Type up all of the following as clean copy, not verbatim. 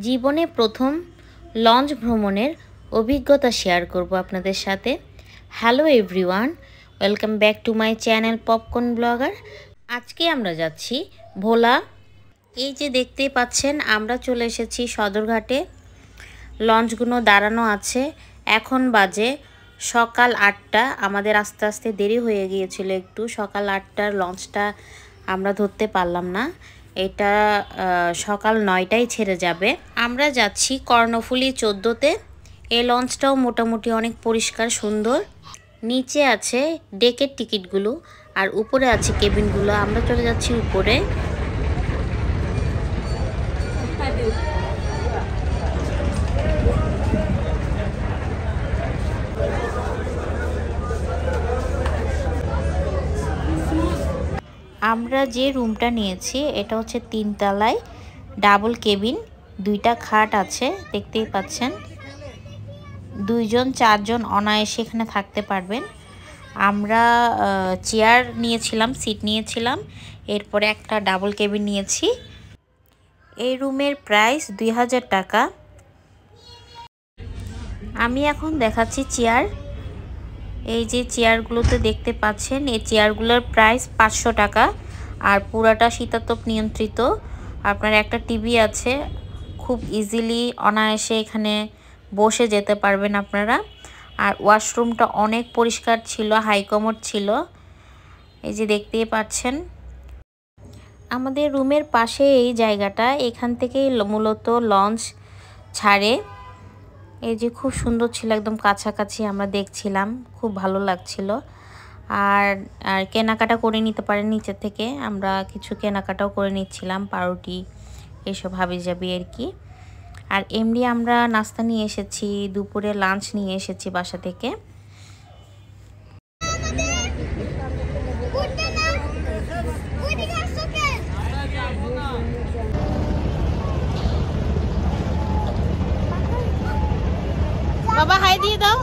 জীবনে প্রথম লঞ্চ ভ্রমণের অভিজ্ঞতা শেয়ার করব আপনাদের সাথে। Hello everyone, welcome back to my channel popcorn blogger. আজকে আমরা যাচ্ছি ভোলা। এই যে দেখতেই পাচ্ছেন, আমরা চলে এসেছি সদরঘাটে। লঞ্চগুলো দাঁড়ানো আছে। এখন বাজে সকাল 8টা। আমাদের আস্তে আস্তে দেরি হয়ে গিয়েছিল একটু। সকাল 8টার লঞ্চটা আমরা ধরতে পারলাম না। এটা সকাল 9টায় ছেড়ে যাবে। আমরা যাচ্ছি কর্ণফুলী 14তে। এই লঞ্চটাও মোটামুটি অনেক পরিষ্কার সুন্দর। নিচে আছে ডেকের টিকিটগুলো আর উপরে আছে কেবিনগুলো। আমরা চলে যাচ্ছি উপরে। আমরা যে রুমটা নিয়েছি এটা হচ্ছে 3 তলায়, ডাবল কেবিন, 2টা খাট আছে দেখতেই পাচ্ছেন। 2জন 4জন অনায়াসে এখানে থাকতে পারবেন। আমরা চেয়ার নিয়েছিলাম, সিট নিয়েছিলাম, এরপরে একটা ডাবল কেবিন নিয়েছি। এই রুমের প্রাইস 2000 টাকা। আমি এখন দেখাচ্ছি চেয়ার। এই যে চেয়ারগুলোতে দেখতে পাচ্ছেন, এই চেয়ারগুলোর প্রাইস 500 টাকা। আর পুরাটা শীতাতপ নিয়ন্ত্রিত। আপনার একটা টিভি আছে, খুব ইজিলি অনায়াসে এখানে বসে যেতে পারবেন আপনারা। আর ওয়াশরুমটা অনেক পরিষ্কার ছিল, হাই কমোড ছিল, এই যে দেখতেই পাচ্ছেন। আমাদের রুমের পাশে এই জায়গাটা, এখান থেকেই মূলত লঞ্চ ছাড়ে। এই যে খুব সুন্দর ছিল, একদম কাছাকাছি আমরা দেখছিলাম, খুব ভালো লাগছিল। আর কেনাকাটা করে নিতে পারেন নিচে থেকে। আমরা কিছু কেনাকাটাও করে নিচ্ছিলাম, পাউরুটি এসব হাবিজাবি আর কি। আর এমনি আমরা নাস্তা নিয়ে এসেছি, দুপুরে লাঞ্চ নিয়ে এসেছি বাসা থেকে। বাবা হাই দিয়ে দাও,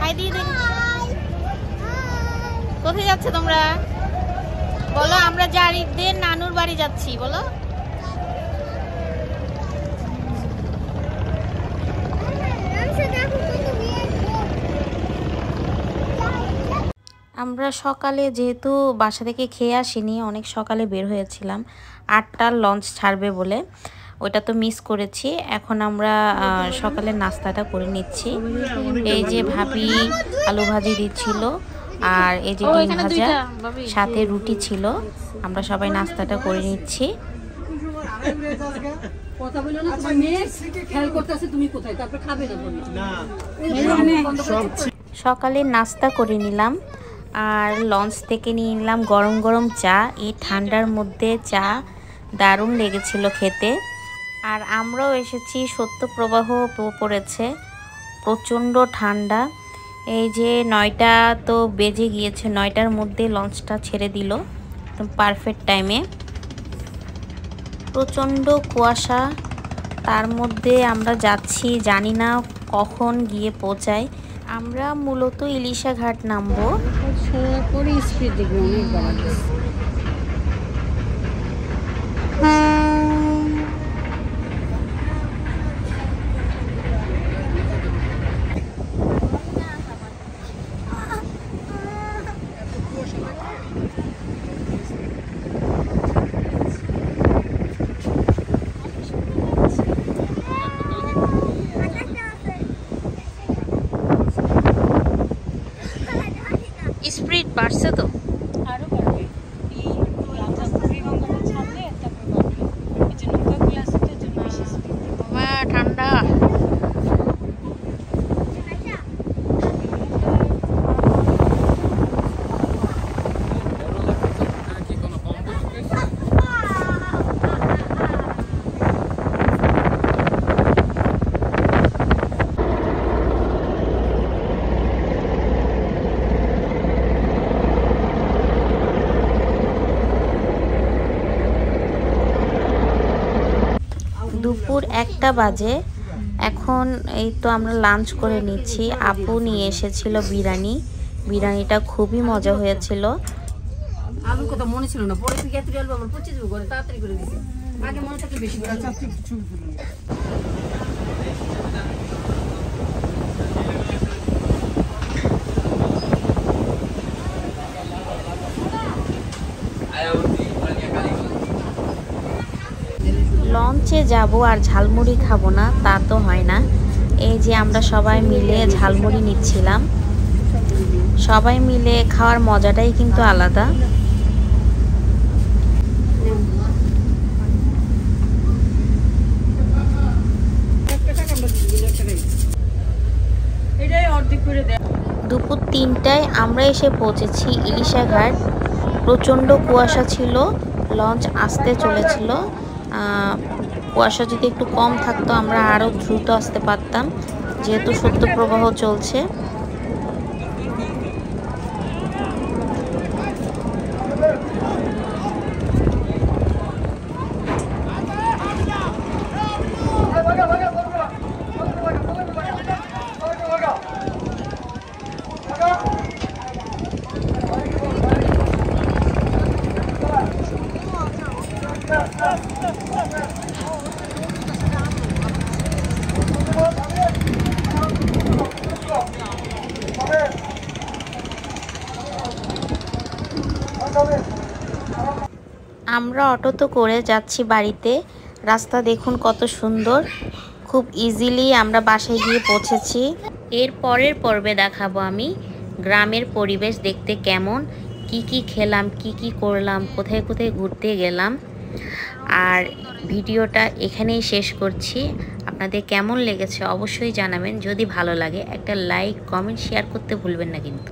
হাই দিয়ে দাও। কোথায় যাচ্ছে তোমরা? বলো আমরা জারিদের নানুর বাড়ি যাচ্ছি, বলো। আমরা সকালে যেহেতু বাসা থেকে খেয়ে আসিনি, অনেক সকালে বের হয়েছিলাম, 8টার লঞ্চ ছাড়বে বলে, ওটা তো মিস করেছি। এখন আমরা সকালের নাস্তাটা করে নিচ্ছি। এই যে ভাবি আলু ভাজি দিচ্ছিল, আর এই যে ডিম ভাজা, সাথে রুটি ছিল। আমরা সবাই নাস্তাটা করে নিচ্ছি। সকালে নাস্তা করে নিলাম, আর লঞ্চ থেকে নিয়ে নিলাম গরম গরম চা। এই ঠান্ডার মধ্যে চা দারুণ লেগেছিল খেতে। আর আমরাও এসেছি, শৈত্যপ্রবাহ পড়েছে, প্রচণ্ড ঠান্ডা। এই যে 9টা তো বেজে গিয়েছে, 9টার মধ্যে লঞ্চটা ছেড়ে দিল একদম পারফেক্ট টাইমে। প্রচণ্ড কুয়াশা, তার মধ্যে আমরা যাচ্ছি, জানি না কখন গিয়ে পৌঁছাই। আমরা মূলত ইলিশা ঘাট নামবো। স্পিড বাড়ছে তো, আরো বাড়বে। ঠান্ডা। দুপুর 1টা বাজে। এখন এই তো আমরা লাঞ্চ করে নিচ্ছি। আপু নিয়ে এসেছিল বিরিয়ানি, বিরিয়ানিটা খুবই মজা হয়েছিল। আমার কথা মনে ছিল না, পরে থেকে এত অ্যালবাম আমার 25 করে তাড়াতাড়ি করে দিছি। লঞ্চে যাব আর ঝালমুড়ি খাবো না তা তো হয় না। এই যে আমরা সবাই মিলে ঝালমুড়ি নিচ্ছিলাম। সবাই মিলে খাওয়ার মজাটাই কিন্তু আলাদা। দুপুর ৩টায় আমরা এসে পৌঁছেছি ইলিশা ঘাট। প্রচণ্ড কুয়াশা ছিল, লঞ্চ আসতে চলেছিল। কুয়াশা যদি একটু কম থাকতো আমরা আরও দ্রুত আসতে পারতাম, যেহেতু শৈত্যপ্রবাহ চলছে। আমরা অটোতে করে যাচ্ছি বাড়িতে। রাস্তা দেখুন কত সুন্দর, খুব ইজিলি আমরা বাসায় গিয়ে পৌঁছেছি। এর পরের পর্বে দেখাবো আমি গ্রামের পরিবেশ দেখতে কেমন, কি খেলাম, কি করলাম, কোথায় কোথায় ঘুরতে গেলাম। আর ভিডিওটা এখানেই শেষ করছি। আপনাদের কেমন লেগেছে অবশ্যই জানাবেন। যদি ভালো লাগে একটা লাইক, কমেন্ট, শেয়ার করতে ভুলবেন না কিন্তু।